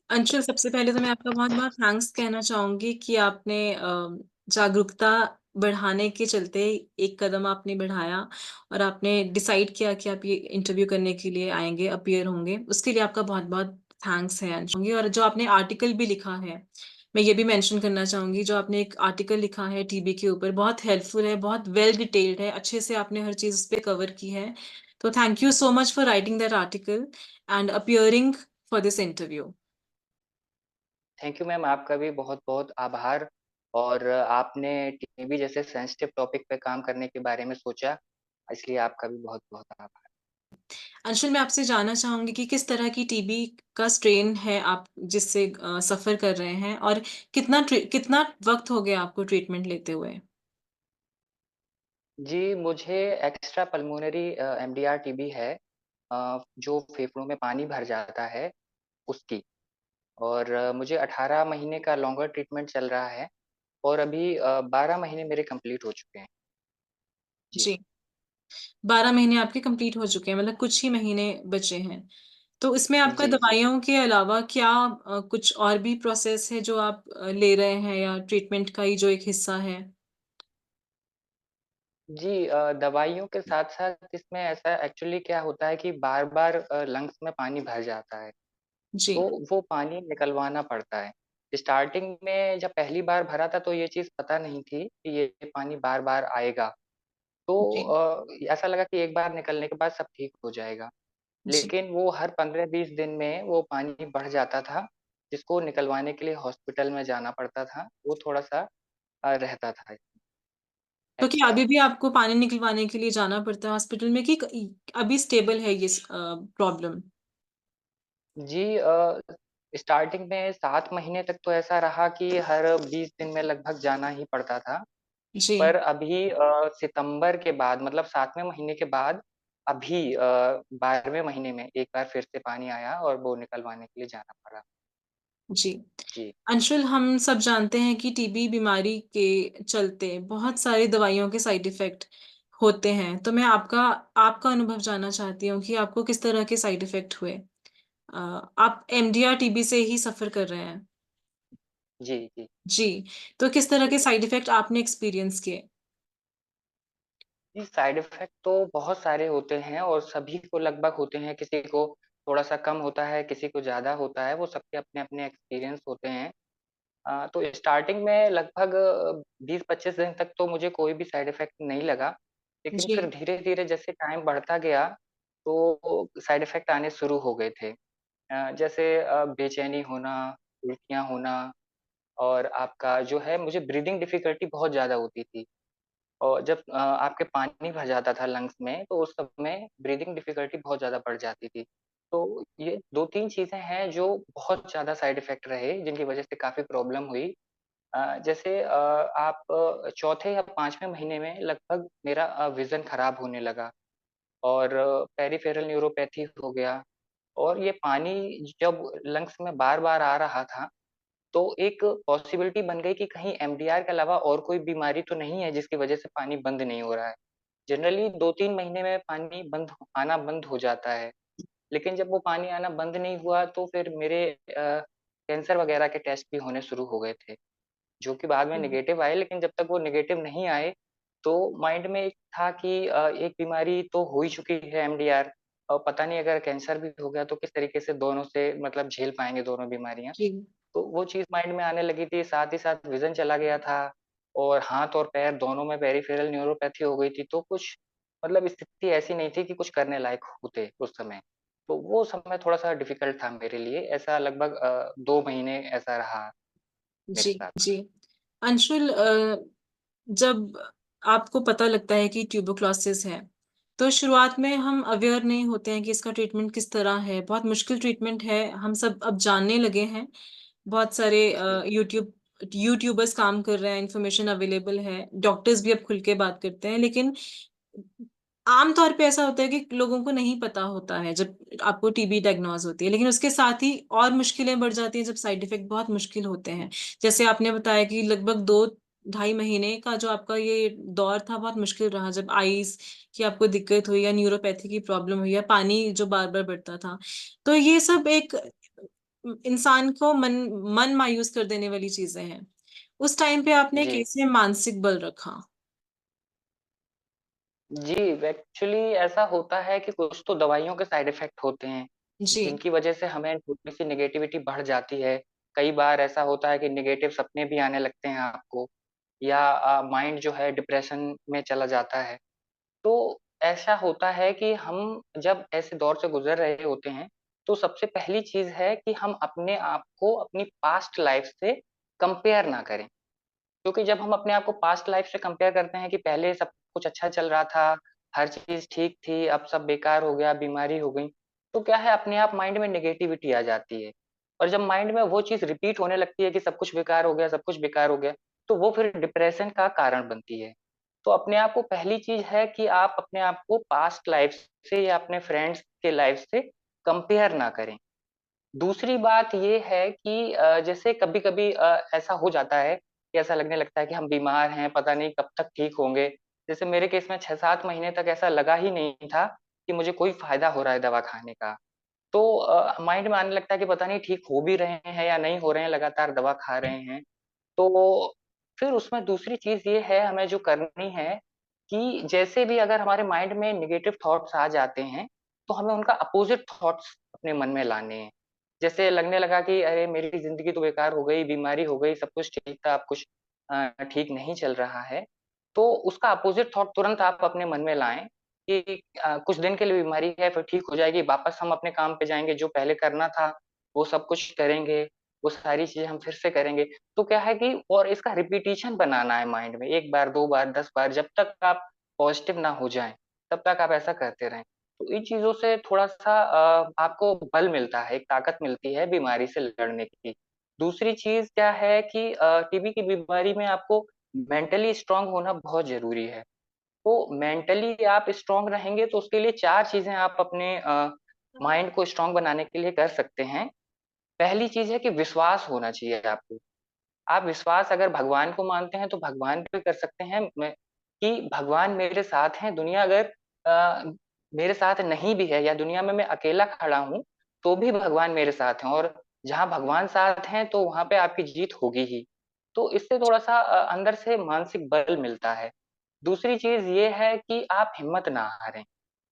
अंशुल, सबसे पहले तो मैं आपका बहुत-बहुत थैंक्स कहना चाहूँगी कि आपने जागरूकता बढ़ाने के चलते एक कदम आपने बढ़ाया और आपने डिसाइड किया कि आप ये इंटरव्यू करने के लिए आएँगे, अपीयर होंगे। उसके लिए आपका बहुत-बहुत थैंक्स है अंशुल। और जो आपने आर्टिकल भी लिखा है, मैं ये भी मेंशन करना चाहूँगी, जो आपने एक आर्टिकल लिखा है टीबी के ऊपर, बहुत हेल्पफुल है, बहुत वेल डिटेल्ड है, अच्छे से आपने हर चीज़ उसपे कवर की है। तो thank you so much for writing that article and appearing for this interview. Thank you ma'am, आपका भी बहुत-बहुत आभार। और आपने टीबी जैसे सेंसिटिव टॉपिक पे काम करने के बारे में सोचा, इसलिए आपका भी बहुत-बहुत आभार। अंशुल, मैं आपसे जानना चाहूँगी कि किस तरह की टीबी का स्ट्रेन है आप जिससे सफ़र कर रहे हैं और कितना वक़्त हो गया आपको ट्रीटमेंट लेते हुए? जी, मुझे एक्स्ट्रा पल्मोनरी एमडीआर टीबी है, जो फेफड़ों में पानी भर जाता है उसकी। और मुझे 18 महीने का लॉन्गर ट्रीटमेंट चल रहा है और अभी 12 महीने मेरे कंप्लीट हो चुके हैं। जी। जी, 12 महीने आपके कंप्लीट हो चुके हैं, मतलब कुछ ही महीने बचे हैं। तो इसमें आपका जी, जी। दवाइयों के अलावा क्या कुछ और भी प्रोसेस है जो आप ले रहे हैं या ट्रीटमेंट का ही जो एक हिस्सा है? जी, दवाइयों के साथ-साथ इसमें ऐसा एक्चुअली क्या होता है कि बार-बार लंग्स में पानी भर जाता है। जी, तो वो पानी निकलवाना पड़ता है। स्टार्टिंग में जब पहली बार भरा था तो ये चीज़ पता नहीं थी कि ये पानी बार-बार आएगा। तो जी, ऐसा लगा कि एक बार निकलने के बाद सब ठीक हो जाएगा। जी। लेकिन वो हर 15-20 दिन में वो पानी बढ़ जाता था, जिसको निकलवाने के लिए हॉस्पिटल में जाना पड़ता था। वो थोड़ा-सा रहता था तो क्या एक्स्ट्रा। अभी भी आपको पानी निकलवाने के लिए जाना पड़ता है हॉस्पिटल में कि अभी स्टेबल है ये प्रॉब्लम? जी, स्टार्टिंग में 7 महीने तक तो ऐसा रहा कि हर 20 दिन में लगभग जाना ही पड़ता था। जी, पर अभी सितंबर के बाद मतलब 7वें महीने के बाद अभी 12वें महीने में एक बार फिर से पानी आया और वो निकलवाने के लिए जाना पड़ा। जी। जी, अंशुल, हम सब जानते हैं कि टीबी बीमारी के चलते बहुत सारी दवाइयों के साइड इफ़ेक्ट होते हैं। तो मैं आपका आपका अनुभव जानना चाहती हूँ कि आपको किस तरह के साइड इफ़ेक्ट हुए? आप एमडीआर टीबी से ही सफ़र कर रहे हैं। जी, जी। जी, तो किस तरह के साइड इफ़ेक्ट आपने एक्सपीरियंस किए? जी, साइड इफ़ेक्ट तो बहुत सारे होते हैं और सभी को लगभग होते हैं, किसी को थोड़ा-सा कम होता है, किसी को ज़्यादा होता है, वो सबके अपने-अपने एक्सपीरियंस होते हैं। तो स्टार्टिंग में लगभग 20-25 दिन तक तो मुझे कोई भी साइड इफ़ेक्ट नहीं लगा, लेकिन जी, फिर धीरे-धीरे जैसे टाइम बढ़ता गया, तो साइड इफ़ेक्ट आने शुरू हो गए थे। जैसे बेचैनी होना, उल्टियाँ होना और आपका जो है मुझे ब्रीथिंग डिफ़िकल्टी बहुत ज़्यादा होती थी। और जब आपके पानी भर जाता था लंग्स में, तो उस समय ब्रीथिंग डिफ़िकल्टी बहुत ज़्यादा बढ़ जाती थी। तो ये 2-3 चीज़ें हैं जो बहुत ज़्यादा साइड इफ़ेक्ट रहे, जिनकी वज़ह से काफ़ी प्रॉब्लम हुई। जैसे आप चौथे या 5वें महीने में लगभग मेरा विज़न खराब होने लगा और पेरिफेरल न्यूरोपैथी हो गया और ये पानी जब लंग्स में बार-बार आ रहा था, तो एक पॉसिबिलिटी बन गई कि कहीं एमडीआर के अलावा और कोई बीमारी तो नहीं है जिसकी वज़ह से पानी बंद नहीं हो रहा है। जनरली 2-3 महीने में पानी आना बंद हो जाता है, लेकिन जब वो पानी आना बंद नहीं हुआ तो फिर मेरे कैंसर वग़ैरह के टेस्ट भी होने शुरू हो गए थे, जो कि बाद में हुँ, नेगेटिव आए, लेकिन जब तक वो नेगेटिव नहीं आए, तो माइंड में एक था कि एक बीमारी तो हो ही चुकी है एमडीआर और पता नहीं अगर कैंसर भी हो गया तो किस तरीके से दोनों से मतलब झेल पाएँगे दोनों बीमारियाँ। जी। तो वो चीज़ माइंड में आने लगी थी, साथ ही साथ विज़न चला गया था और हाथ और पैर दोनों में पेरिफेरल न्यूरोपैथी हो गई थी, तो कुछ मतलब स्थिति ऐसी नहीं थी कि कुछ करने लायक होते उस समय। तो वो समय थोड़ा-सा डिफ़िकल्ट था मेरे लिए, ऐसा लगभग 2 महीने ऐसा रहा मेरे जी, साथ। जी। अंशुल, जब आपको पता लगता है कि ट्यूबरक्लोसिस है, तो शुरुआत में हम अवेयर नहीं होते हैं कि इसका ट्रीटमेंट किस तरह है, बहुत मुश्किल ट्रीटमेंट है, हम सब अब जानने लगे हैं। बहुत सारे जी। यूट्यूबर्स काम कर रहे हैं, इन्फॉर्मेशन अवेलेबल है, डॉक्टर्स भी अब खुल के बात करते हैं, लेकिन आम तौर पे ऐसा होता है कि लोगों को नहीं पता होता है जब आपको टीबी डायग्नोज होती है, लेकिन उसके साथ ही और मुश्किलें बढ़ जाती हैं जब साइड इफेक्ट बहुत मुश्किल होते हैं। जैसे आपने बताया कि लगभग 2 ढाई महीने का जो आपका ये दौर था बहुत मुश्किल रहा, जब आईज़ की आपको दिक्कत हुई या न्यूरोपैथी की प्रॉब्लम हुई या पानी जो बार-बार बढ़ता था। तो ये सब एक इंसान को मन मायूस कर देने वाली चीज़ें हैं। उस टाइम पे आपने जी। कैसे मानसिक बल रखा? जी, एक्चुअली ऐसा होता है कि कुछ तो दवाइयों के साइड इफ़ेक्ट होते हैं, जी, जिनकी वजह से हमें थोड़ी-सी नेगेटिविटी बढ़ जाती है। कई बार ऐसा होता है कि नेगेटिव सपने भी आने लगते हैं आपको या माइंड जो है डिप्रेशन में चला जाता है। तो ऐसा होता है कि हम जब ऐसे दौर से गुज़र रहे होते हैं, तो सबसे पहली चीज़ है कि हम अपने आप को अपनी पास्ट लाइफ़ से कंपेयर ना करें। क्योंकि जब हम अपने आप को पास्ट लाइफ से कंपेयर करते हैं कि पहले सब कुछ अच्छा चल रहा था, हर चीज़ ठीक थी, अब सब बेकार हो गया, बीमारी हो गई, तो क्या है अपने आप माइंड में नेगेटिविटी आ जाती है। और जब माइंड में वो चीज़ रिपीट होने लगती है कि सब कुछ बेकार हो गया, सब कुछ बेकार हो गया, तो वो फिर डिप्रेशन का कारण बनती है। तो अपने आप को पहली चीज़ है कि आप अपने आप को पास्ट लाइफ से या अपने फ्रेंड्स के लाइफ से कंपेयर ना करें। दूसरी बात ये है कि जैसे कभी-कभी ऐसा हो जाता है कि ऐसा लगने लगता है कि हम बीमार हैं, पता नहीं कब तक ठीक होंगे। जैसे मेरे केस में 6-7 महीने तक ऐसा लगा ही नहीं था कि मुझे कोई फ़ायदा हो रहा है दवा खाने का। तो माइंड में आने लगता है कि पता नहीं ठीक हो भी रहे हैं या नहीं हो रहे हैं, लगातार दवा खा रहे हैं। तो फिर उसमें दूसरी चीज़ ये है हमें जो करनी है कि जैसे भी अगर हमारे माइंड में नेगेटिव थॉट्स आ जाते हैं, तो हमें उनका अपोज़िट थॉट्स अपने मन में लाने हैं। जैसे लगने लगा कि अरे! मेरी ज़िंदगी तो बेकार हो गई, बीमारी हो गई, सब कुछ ठीक था, अब कुछ ठीक नहीं चल रहा है। तो उसका अपोज़िट थॉट तुरंत आप अपने मन में लाएँ कि कुछ दिन के लिए बीमारी है, फिर ठीक हो जाएगी, वापस हम अपने काम पे जाएँगे, जो पहले करना था, वो सब कुछ करेंगे, वो सारी चीज़ें हम फिर से करेंगे। तो क्या है कि और इसका रिपिटिशन बनाना है माइंड में 1 बार, 2 बार, 10 बार जब तक आप पॉज़िटिव ना हो जाएँ, तब तक आप ऐसा करते रहें। तो इन चीज़ों से थोड़ा-सा आपको बल मिलता है, एक ताकत मिलती है बीमारी से लड़ने की। दूसरी चीज़ क्या है कि टीबी की बीमारी में आपको मेंटली स्ट्रॉन्ग होना बहुत ज़रूरी है। तो मेंटली आप स्ट्रॉन्ग रहेंगे तो उसके लिए 4 चीज़ें आप अपने माइंड को स्ट्रॉन्ग बनाने के लिए कर सकते हैं। पहली चीज़ है कि विश्वास होना चाहिए आपको। आप विश्वास अगर भगवान को मानते हैं तो भगवान पे कर सकते हैं मैं कि भगवान मेरे साथ हैं, दुनिया अगर अ, मेरे साथ नहीं भी है या दुनिया में मैं अकेला खड़ा हूँ, तो भी भगवान मेरे साथ हैं और जहाँ भगवान साथ हैं तो वहाँ पे आपकी जीत होगी ही। तो इससे थोड़ा-सा अंदर से मानसिक बल मिलता है। दूसरी चीज़ ये है कि आप हिम्मत ना हारें।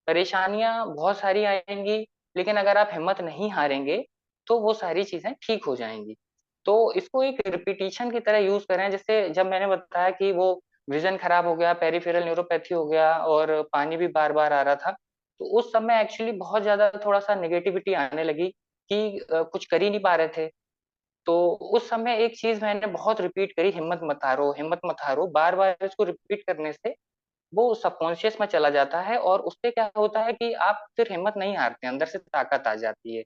परेशानियाँ बहुत सारी आएँगी, लेकिन अगर आप हिम्मत नहीं हारेंगे, तो वो सारी चीज़ें ठीक हो जाएँगी। तो इसको एक रिपिटिशन की तरह यूज़ करें, जैसे जब मैंने बताया कि वो विज़न खराब हो गया, पेरिफेरल न्यूरोपैथी हो गया और पानी भी बार-बार आ रहा था, तो उस समय एक्चुअली बहुत ज़्यादा थोड़ा-सा नेगेटिविटी आने लगी कि कुछ कर ही नहीं पा रहे थे। तो उस समय एक चीज़ मैंने बहुत रिपीट करी, हिम्मत मत हारो, बार-बार इसको रिपीट करने से वो सबकॉन्शियस में चला जाता है और उससे क्या होता है कि आप फिर हिम्मत नहीं हारते, अंदर से ताकत आ जाती है।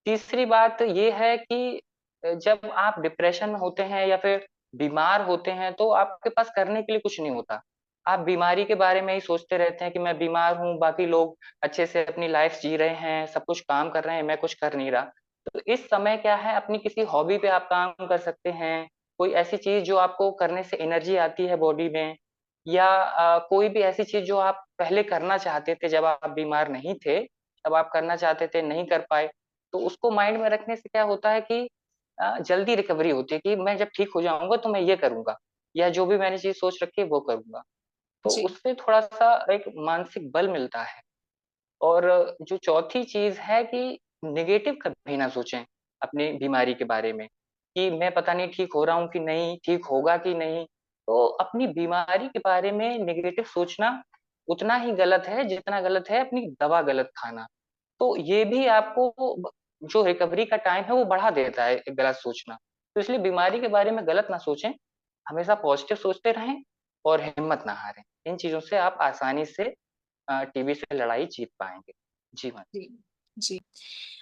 तीसरी बात ये है कि जब आप डिप्रेशन में होते हैं या फिर बीमार होते हैं, तो आपके पास करने के लिए कुछ नहीं होता। आप बीमारी के बारे में ही सोचते रहते हैं कि मैं बीमार हूँ, बाकी लोग अच्छे से अपनी लाइफ़ जी रहे हैं, सब कुछ काम कर रहे हैं, मैं कुछ कर नहीं रहा। तो इस समय क्या है अपनी किसी हॉबी पे आप काम कर सकते हैं, कोई ऐसी चीज़ जो आपको करने से एनर्जी आती है बॉडी में या कोई भी ऐसी चीज़ जो आप पहले करना चाहते थे जब आप बीमार नहीं थे, तब आप करना चाहते थे, नहीं कर पाए। तो उसको माइंड में रखने से क्या होता है कि जल्दी रिकवरी होती है कि मैं जब ठीक हो जाऊँगा तो मैं ये करूँगा या जो भी मैंने चीज़ सोच रखी है वो करूँगा। तो जी, उससे थोड़ा-सा एक मानसिक बल मिलता है और जो चौथी चीज़ है कि नेगेटिव कभी ना सोचें अपनी बीमारी के बारे में कि मैं पता नहीं ठीक हो रहा हूँ कि नहीं, ठीक होगा कि नहीं। तो अपनी बीमारी के बारे में नेगेटिव सोचना उतना ही गलत है जितना गलत है अपनी दवा गलत खाना। तो ये भी आपको ब जो रिकवरी का टाइम है वो बढ़ा देता है गलत सोचना। तो इसलिए बीमारी के बारे में गलत ना सोचें, हमेशा पॉज़िटिव सोचते रहें और हिम्मत ना हारें। इन चीज़ों से आप आसानी से टीबी से लड़ाई जीत पाएँगे। जी, मैम। जी, जी।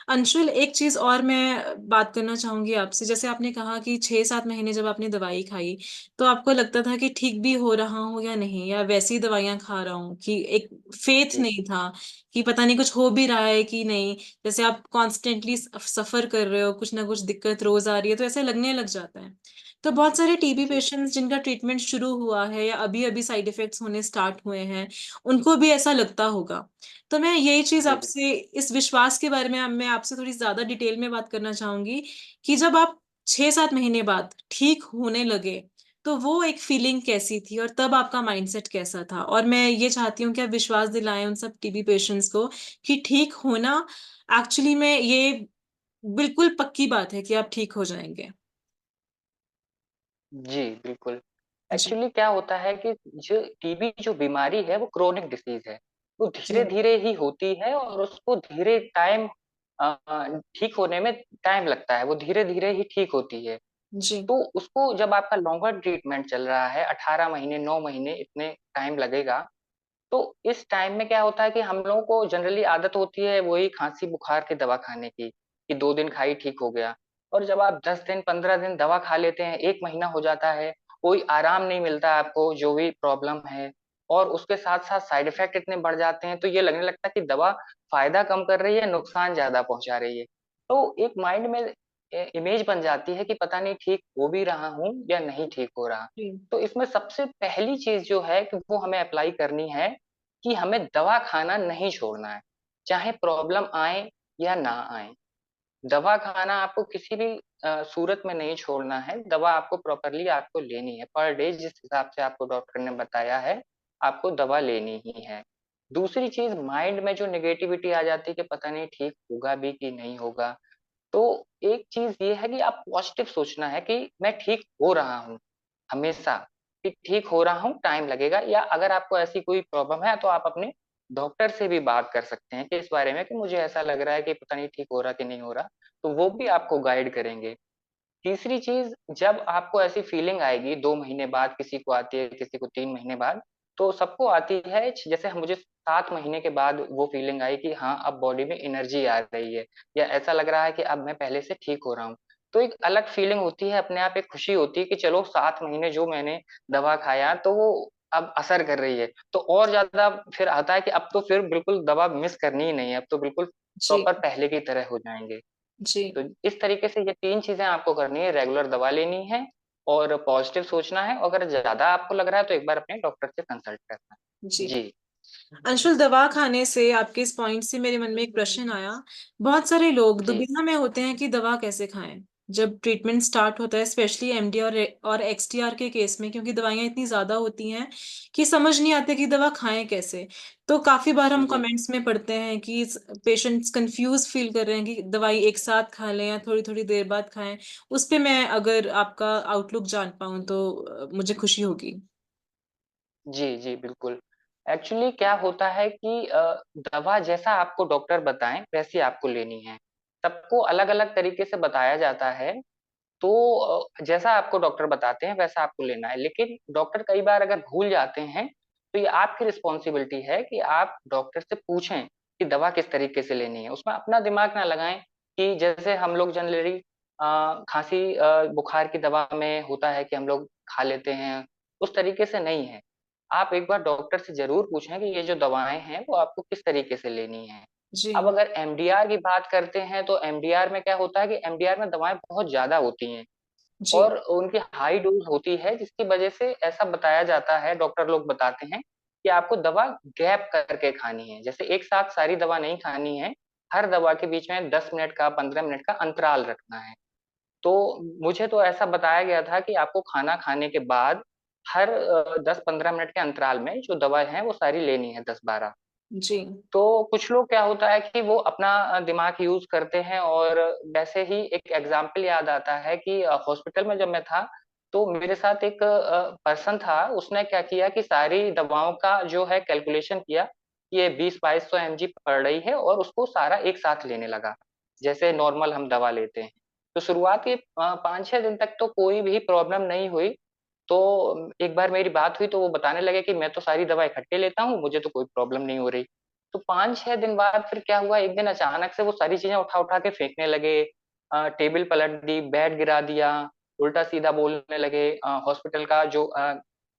अंशुल, एक चीज़ और मैं बात करना चाहूँगी आपसे, जैसे आपने कहा कि 6-7 महीने जब आपने दवाई खाई, तो आपको लगता था कि ठीक भी हो रहा हूँ या नहीं, या वैसी दवाइयाँ खा रहा हूँ, कि एक फ़ेथ जी। नहीं था कि पता नहीं कुछ हो भी रहा है कि नहीं। जैसे आप कॉन्स्टेंटली सफ़र कर रहे हो, कुछ ना कुछ दिक्कत रोज़ आ रही है, तो ऐसे लगने लग जाता है। तो बहुत सारे टीबी जी, पेशेंट्स जिनका ट्रीटमेंट शुरू हुआ है या अभी-अभी साइड इफ़ेक्ट्स होने स्टार्ट हुए हैं, उनको भी ऐसा लगता होगा। तो मैं यही चीज़ जी, आपसे इस विश्वास के बारे में मैं आपसे थोड़ी ज़्यादा डिटेल में बात करना चाहूँगी कि जब आप 6-7 महीने बाद ठीक होने लगे, तो वो एक फीलिंग कैसी थी और तब आपका माइंडसेट कैसा था? और मैं ये चाहती हूँ कि आप विश्वास दिलाएँ उन सब टीबी पेशेंट्स को कि ठीक होना एक्चुअली में ये बिल्कुल पक्की बात है कि आप ठीक हो जाएँगे। जी, बिल्कुल। जी, एक्चुअली क्या होता है कि जो टीबी जो बीमारी है वो क्रोनिक डिसीज़ है। वो जी, धीरे-धीरे ही होती है और उसको धीरे टाइम ठीक होने में टाइम लगता है, वो धीरे-धीरे ही ठीक होती है। जी, तो उसको जब आपका लॉन्गर ट्रीटमेंट चल रहा है 18 महीने, 9 महीने इतने टाइम लगेगा, तो इस टाइम में क्या होता है कि हम लोगों को जनरली आदत होती है वही खाँसी-बुखार की दवा खाने की, कि 2 दिन खाई ठीक हो गया। और जब आप 10 दिन, 15 दिन दवा खा लेते हैं, 1 महीना हो जाता है, कोई आराम नहीं मिलता है आपको जो भी प्रॉब्लम है और उसके साथ-साथ साइड इफ़ेक्ट इतने बढ़ जाते हैं, तो ये लगने लगता है कि दवा फ़ायदा कम कर रही है, नुकसान ज़्यादा पहुँचा रही है। तो एक माइंड में इमेज बन जाती है कि पता नहीं ठीक हो भी रहा हूँ या नहीं ठीक हो रहा। जी, तो इसमें सबसे पहली चीज़ जो है कि वो हमें अप्लाई करनी है कि हमें दवा खाना नहीं छोड़ना है, चाहे प्रॉब्लम आए या ना आए। दवा खाना आपको किसी भी सूरत में नहीं छोड़ना है, दवा आपको प्रॉपरली आपको लेनी है। पर डे जिस हिसाब से आपको डॉक्टर ने बताया है, आपको दवा लेनी ही है। दूसरी चीज़ माइंड में जो नेगेटिविटी आ जाती है कि पता नहीं ठीक होगा भी कि नहीं होगा, तो एक चीज़ ये है कि आप पॉज़िटिव सोचना है कि मैं ठीक हो रहा हूँ। हमेशा, कि ठीक हो रहा हूँ, टाइम लगेगा या अगर आपको ऐसी कोई प्रॉब्लम है तो आप अपने डॉक्टर से भी बात कर सकते हैं कि इस बारे में कि मुझे ऐसा लग रहा है कि पता नहीं ठीक हो रहा कि नहीं हो रहा, तो वो भी आपको गाइड करेंगे। तीसरी चीज़ जब आपको ऐसी फीलिंग आएगी 2 महीने बाद किसी को आती है, किसी को 3 महीने बाद, तो सबको आती है जैसे हम मुझे 7 महीने के बाद वो फीलिंग आई कि हाँ, अब बॉडी में एनर्जी आ रही है या ऐसा लग रहा है कि अब मैं पहले से ठीक हो रहा हूँ। तो एक अलग फीलिंग होती है, अपने आप एक खुशी होती है कि चलो 7 महीने जो मैंने दवा खाया तो वो अब असर कर रही है। तो और ज़्यादा फिर आता है कि अब तो फिर बिल्कुल दवा मिस करनी ही नहीं है, अब तो बिल्कुल जी, प्रॉपर पहले की तरह हो जाएँगे। जी, तो इस तरीके से ये 3 चीज़ें आपको करनी है, रेगुलर दवा लेनी है और पॉज़िटिव सोचना है, अगर ज़्यादा आपको लग रहा है तो एक बार अपने डॉक्टर से कंसल्ट करना है। जी। जी, अंशुल, दवा खाने से आपके इस पॉइंट से मेरे मन में एक प्रश्न आया। बहुत सारे लोग जी, दुविधा में होते हैं कि दवा कैसे खाएँ? जब ट्रीटमेंट स्टार्ट होता है स्पेशली एमडी और एक्सटीआर के केस में, क्योंकि दवाइयाँ इतनी ज़्यादा होती हैं कि समझ नहीं आता कि दवा खाएँ कैसे? तो काफ़ी बार हम जी। कमेंट्स में पढ़ते हैं कि पेशेंट्स कन्फ्यूज़ फ़ील कर रहे हैं कि दवाई एक साथ खा लें या थोड़ी-थोड़ी देर बाद खाएँ। उस पे मैं अगर आपका आउटलुक जान पाऊँ तो मुझे खुशी होगी। जी, जी, बिल्कुल। एक्चुअली क्या होता है कि दवा जैसा आपको डॉक्टर बताएँ, वैसी आपको लेनी है। सबको अलग-अलग तरीके से बताया जाता है, तो जैसा आपको डॉक्टर बताते हैं, वैसा आपको लेना है। लेकिन डॉक्टर कई बार अगर भूल जाते हैं, तो ये आपकी रिस्पॉन्सिबिलिटी है कि आप डॉक्टर से पूछें कि दवा किस तरीके से लेनी है। उसमें अपना दिमाग ना लगाएँ कि जैसे हम लोग जनरली खाँसी बुखार की दवा में होता है कि हम लोग खा लेते हैं, उस तरीके से नहीं है। आप एक बार डॉक्टर से ज़रूर पूछें कि ये जो दवाएँ हैं, वो आपको किस तरीके से लेनी हैं। अब जी, अगर एमडीआर की बात करते हैं, तो एमडीआर में क्या होता है कि एमडीआर में दवाएँ बहुत ज़्यादा होती हैं। जी, और उनकी हाई डोज़ होती है जिसकी वजह से ऐसा बताया जाता है, डॉक्टर लोग बताते हैं कि आपको दवा गैप करके खानी है। जैसे एक साथ सारी दवा नहीं खानी है, हर दवा के बीच में 10 मिनट का, 15 मिनट का अंतराल रखना है। तो मुझे तो ऐसा बताया गया था कि आपको खाना खाने के बाद हर 10-15 मिनट के अंतराल में जो दवाएँ हैं वो सारी लेनी है 10-12। जी, तो कुछ लोग क्या होता है कि वो अपना दिमाग यूज़ करते हैं और वैसे ही एक एग्ज़ाम्पल याद आता है कि हॉस्पिटल में जब मैं था, तो मेरे साथ एक पर्सन था, उसने क्या किया कि सारी दवाओं का जो है कैलकुलेशन किया, ये 20-2200 एमजी पड़ रही है और उसको सारा एक साथ लेने लगा, जैसे नॉर्मल हम दवा लेते हैं। तो शुरुआत के 5-6 दिन तक तो कोई भी प्रॉब्लम नहीं हुई, तो एक बार मेरी बात हुई तो वो बताने लगे कि मैं तो सारी दवा इकट्ठे लेता हूँ, मुझे तो कोई प्रॉब्लम नहीं हो रही। तो 5-6 दिन बाद फिर क्या हुआ, एक दिन अचानक से वो सारी चीज़ें उठा-उठा के फेंकने लगे, टेबल पलट दी, बेड गिरा दिया, उल्टा-सीधा बोलने लगे, हॉस्पिटल का जो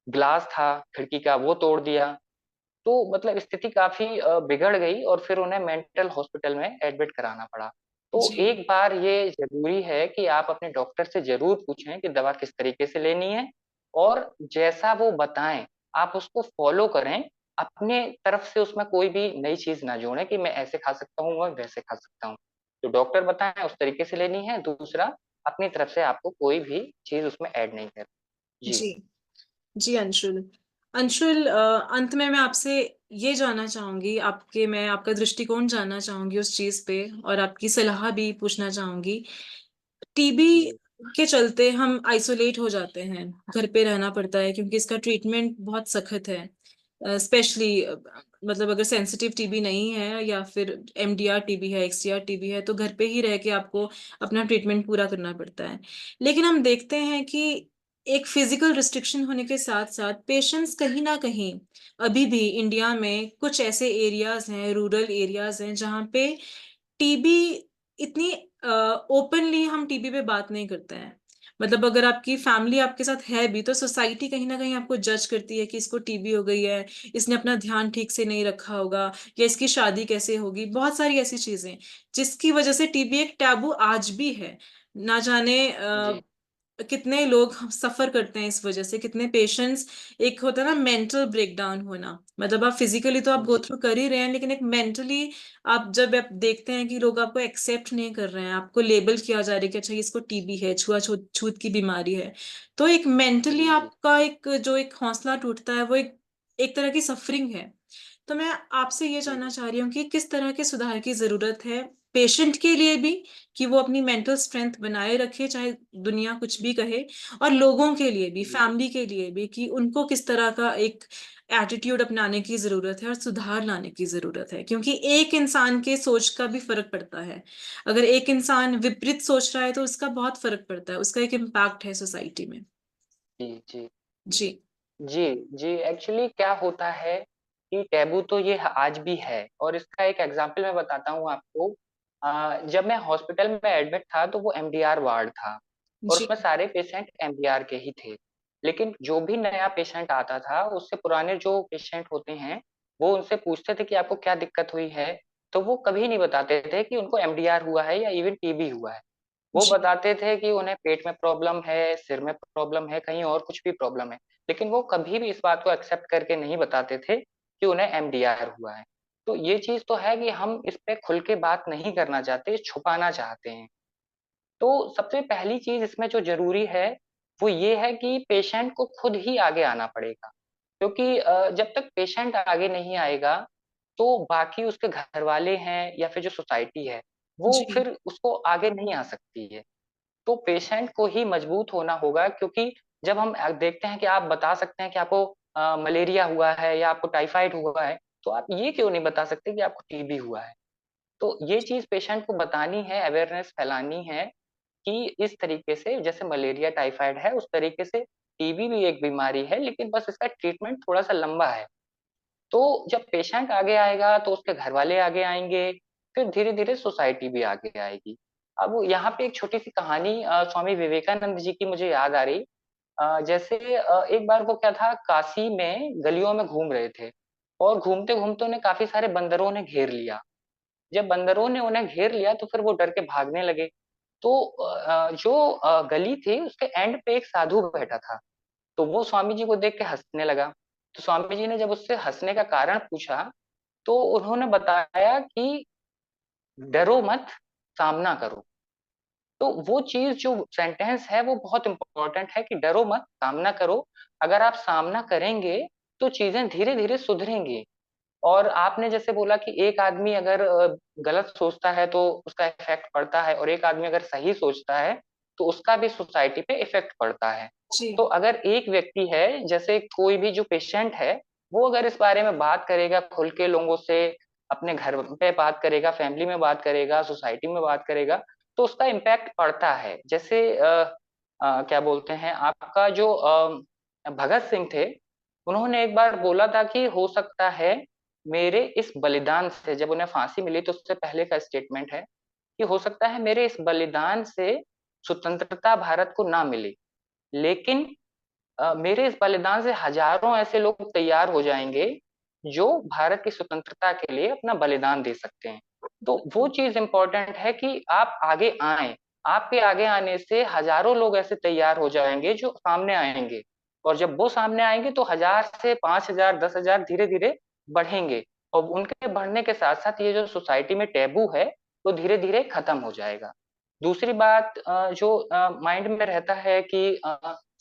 ग्लास था खिड़की का वो तोड़ दिया। तो मतलब स्थिति काफ़ी बिगड़ गई और फिर उन्हें मेंटल हॉस्पिटल में एडमिट कराना पड़ा। तो जी, एक बार ये ज़रूरी है कि आप अपने डॉक्टर से ज़रूर पूछें कि दवा किस तरीके से लेनी है और जैसा वो बताएँ, आप उसको फ़ॉलो करें। अपने तरफ से उसमें कोई भी नई चीज़ ना जोड़ें कि मैं ऐसे खा सकता हूँ और वैसे खा सकता हूँ। तो डॉक्टर बताएँ उस तरीके से लेनी है, दूसरा अपनी तरफ से आपको कोई भी चीज़ उसमें ऐड नहीं करनी। जी, जी। जी, अंशुल। अंशुल, अंत में मैं आपसे ये जानना चाहूँगी, मैं आपका दृष्टिकोण जानना चाहूँगी उस चीज़ पे, और आपकी सलाह भी पूछना चाहूँगी। टीबी जी, के चलते हम आइसोलेट हो जाते हैं, घर पे रहना पड़ता है क्योंकि इसका ट्रीटमेंट बहुत सख्त है। स्पेशली मतलब अगर सेंसिटिव टीबी नहीं है या फिर एमडीआर टीबी है, एक्सडीआर टीबी है, तो घर पे ही रह के आपको अपना ट्रीटमेंट पूरा करना पड़ता है। लेकिन हम देखते हैं कि एक फिजिकल रिस्ट्रिक्शन होने के साथ-साथ पेशेंट्स कहीं न कहीं अभी भी इंडिया में कुछ ऐसे एरियाज़ हैं, रूरल एरियाज़ हैं, जहाँ पे टीबी इतनी ओपनली हम टीबी पे बात नहीं करते हैं। मतलब अगर आपकी फैमिली आपके साथ है भी, तो सोसाइटी कहीं न कहीं आपको जज करती है कि इसको टीबी हो गई है, इसने अपना ध्यान ठीक से नहीं रखा होगा, या इसकी शादी कैसे होगी? बहुत सारी ऐसी चीज़ें, जिसकी वजह से टीबी एक टैबू आज भी है। ना जाने जी, कितने लोग सफ़र करते हैं इस वजह से, कितने पेशेंट्स, एक होता है ना मेंटल ब्रेकडाउन होना, मतलब आप फिज़िकली तो आप गो जी, थ्रू कर ही रहे हैं, लेकिन एक मेंटली आप देखते हैं कि लोग आपको एक्सेप्ट नहीं कर रहे हैं, आपको लेबल किया जा रहा है कि अच्छा, इसको टीबी है, छुआछूत की बीमारी है। तो एक मेंटली जी, आपका एक हौसला टूटता है, वो एक एक तरह की सफ़रिंग है। तो मैं आपसे ये जी, जानना चाह रही हूँ कि किस तरह के सुधार की ज़रूरत है पेशेंट के लिए भी, कि वो अपनी मेंटल स्ट्रेंथ बनाए रखे, चाहे दुनिया कुछ भी कहे, और लोगों के लिए भी, जी, फैमिली के लिए भी, कि उनको किस तरह का एक एटीट्यूड अपनाने की ज़रूरत है और सुधार लाने की ज़रूरत है। क्योंकि एक इंसान के सोच का भी फ़र्क पड़ता है। अगर एक इंसान विपरीत सोच रहा है, तो उसका बहुत फ़र्क पड़ता है, उसका एक इम्पैक्ट है सोसाइटी में। जी, जी। जी, जी, जी, एक्चुअली क्या होता है कि टैबू तो ये आज भी है और इसका एक एग्ज़ाम्पल मैं बताता हूँ आपको। जब मैं हॉस्पिटल में एडमिट था तो वो एमडीआर वार्ड था और जी, उसमें सारे पेशेंट एमडीआर के ही थे। लेकिन जो भी नया पेशेंट आता था, उससे पुराने जो पेशेंट होते हैं, वो उनसे पूछते थे कि आपको क्या दिक्कत हुई है? तो वो कभी नहीं बताते थे कि उनको एमडीआर हुआ है या इवन टीबी हुआ है। वो जी, बताते थे कि उन्हें पेट में प्रॉब्लम है, सिर में प्रॉब्लम है, कहीं और कुछ भी प्रॉब्लम है। लेकिन वो कभी भी इस बात को एक्सेप्ट करके नहीं बताते थे कि उन्हें एमडीआर हुआ है। तो ये चीज़ तो है कि हम इस पे खुल के बात नहीं करना चाहते, छुपाना चाहते हैं। तो सबसे पहली चीज़ इसमें जो ज़रूरी है, वो ये है कि पेशेंट को खुद ही आगे आना पड़ेगा। क्योंकि जब तक पेशेंट आगे नहीं आएगा, तो बाकी उसके घरवाले हैं या फिर जो सोसाइटी है, वो जी, फिर उसको आगे नहीं आ सकती है। तो पेशेंट को ही मजबूत होना होगा क्योंकि जब हम देखते हैं कि आप बता सकते हैं कि आपको मलेरिया हुआ है या आपको टाइफाइड हुआ है, तो आप ये क्यों नहीं बता सकते कि आपको टीबी हुआ है? तो ये चीज़ पेशेंट को बतानी है, अवेयरनेस फैलानी है कि इस तरीके से जैसे मलेरिया, टाइफाइड है, उस तरीके से टीबी भी एक बीमारी है, लेकिन बस इसका ट्रीटमेंट थोड़ा-सा लंबा है। तो जब पेशेंट आगे आएगा तो उसके घरवाले आगे आएँगे, फिर धीरे-धीरे सोसाइटी भी आगे आएगी। अब यहाँ पे एक छोटी-सी कहानी स्वामी विवेकानंद जी की मुझे याद आ रही। जैसे एक बार वो क्या था काशी में गलियों में घूम रहे थे और घूमते-घूमते उन्हें काफ़ी सारे बंदरों ने घेर लिया। जब बंदरों ने उन्हें घेर लिया तो फिर वो डर के भागने लगे। तो जो गली थी उसके एंड पे एक साधु बैठा था। तो वो स्वामी जी को देख के हँसने लगा। तो स्वामी जी ने जब उससे हँसने का कारण पूछा, तो उन्होंने बताया कि डरो मत, सामना करो। तो वो चीज़ जो सेंटेंस है वो बहुत इम्पोर्टेंट है कि डरो मत, सामना करो। अगर आप सामना करेंगे, तो चीज़ें धीरे-धीरे सुधरेंगी। और आपने जैसे बोला कि एक आदमी अगर गलत सोचता है तो उसका इफ़ेक्ट पड़ता है और एक आदमी अगर सही सोचता है, तो उसका भी सोसाइटी पे इफ़ेक्ट पड़ता है। तो जी, अगर एक व्यक्ति है, जैसे कोई भी जो पेशेंट है, वो अगर इस बारे में बात करेगा खुल के लोगों से, अपने घर पे बात करेगा, फैमिली में बात करेगा, सोसाइटी में बात करेगा, तो उसका इम्पैक्ट पड़ता है। जैसे क्या बोलते हैं आपका जो भगत सिंह थे, उन्होंने एक बार बोला था कि हो सकता है मेरे इस बलिदान से जब उन्हें फांसी मिली तो उससे पहले का स्टेटमेंट है कि हो सकता है मेरे इस बलिदान से स्वतंत्रता भारत को ना मिले, लेकिन मेरे इस बलिदान से हजारों ऐसे लोग तैयार हो जाएँगे जो भारत की स्वतंत्रता के लिए अपना बलिदान दे सकते हैं। तो वो जी, चीज़ इम्पोर्टेंट है कि आप आगे आएँ। आपके आगे आने से हज़ारों लोग ऐसे तैयार हो जाएँगे जो सामने आएँगे, और जब वो सामने आएँगे तो 1000 से 5000, 10,000 धीरे-धीरे बढ़ेंगे, और उनके बढ़ने के साथ-साथ ये जो सोसाइटी में टैबू है, वो धीरे-धीरे खत्म हो जाएगा। दूसरी बात जो माइंड में रहता है कि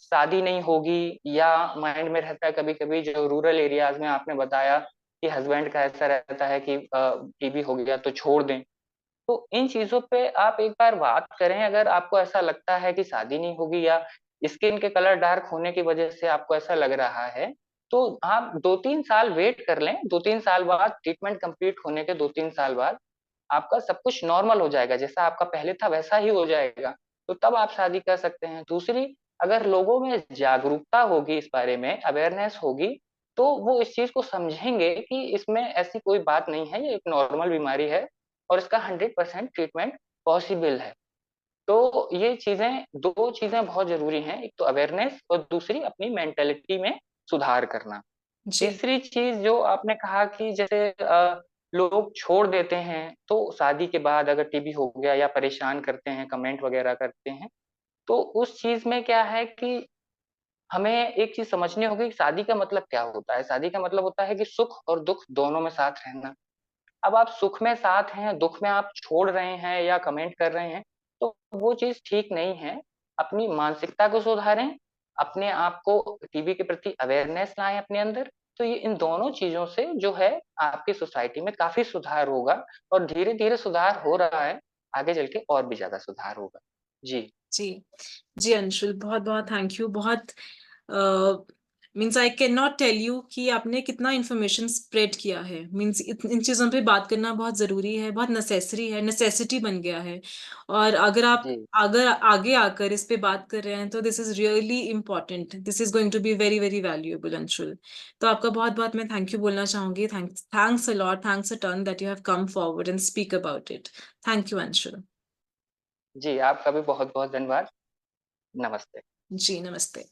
शादी नहीं होगी, या माइंड में रहता है कभी-कभी जो रूरल एरियाज़ में आपने बताया कि हस्बैंड का ऐसा रहता है कि टीबी हो गया तो छोड़ दें। तो इन चीज़ों पे आप एक बार बात करें, अगर आपको ऐसा लगता है कि शादी नहीं होगी या स्किन के कलर डार्क होने की वजह से आपको ऐसा लग रहा है, तो आप 2-3 साल वेट कर लें, 2-3 साल बाद ट्रीटमेंट कंप्लीट होने के 2-3 साल बाद आपका सब कुछ नॉर्मल हो जाएगा, जैसा आपका पहले था वैसा ही हो जाएगा, तो तब आप शादी कर सकते हैं। दूसरी, अगर लोगों में जागरूकता होगी इस बारे में, अवेयरनेस होगी, तो वो इस चीज़ को समझेंगे कि इसमें ऐसी कोई बात नहीं है, ये एक नॉर्मल बीमारी है और इसका 100% ट्रीटमेंट पॉसिबल है। तो ये चीज़ें 2 चीज़ें बहुत ज़रूरी हैं, एक तो अवेयरनेस और दूसरी अपनी मेंटालिटी में सुधार करना। जी, तीसरी चीज़ जो आपने कहा कि जैसे लोग छोड़ देते हैं, तो शादी के बाद अगर टीबी हो गया या परेशान करते हैं, कमेंट वगैरह करते हैं, तो उस चीज़ में क्या है कि हमें एक चीज़ समझनी होगी कि शादी का मतलब क्या होता है? शादी का मतलब होता है कि सुख और दुःख दोनों में साथ रहना। अब आप सुख में साथ हैं, दुःख में आप छोड़ रहे हैं या कमेंट कर रहे हैं, तो वो चीज़ ठीक नहीं है। अपनी मानसिकता को सुधारें, अपने आप को टीबी के प्रति अवेयरनेस लाएँ अपने अंदर, तो ये इन दोनों चीज़ों से जो है आपकी सोसाइटी में काफ़ी सुधार होगा, और धीरे-धीरे सुधार हो रहा है, आगे चल के और भी ज़्यादा सुधार होगा। जी, जी। जी, अंशुल बहुत-बहुत थैंक यू। बहुत uh, means I can not tell you कि आपने कितना इन्फॉर्मेशन स्प्रेड किया है। मीन्स इन चीज़ों पे बात करना बहुत ज़रूरी है, बहुत नेसेसरी है, नेसेसिटी बन गया है। और जी। अगर आगे आकर इस पे बात कर रहे हैं तो this is really important. This is going to be very, very valuable Anshul. तो आपका बहुत-बहुत मैं थैंक यू बोलना चाहूँगी। Thanks a lot, thanks a ton that you have come forward and speak about it. Thank you Anshul. जी, आपका भी बहुत-बहुत धन्यवाद। नमस्ते। जी, नमस्ते।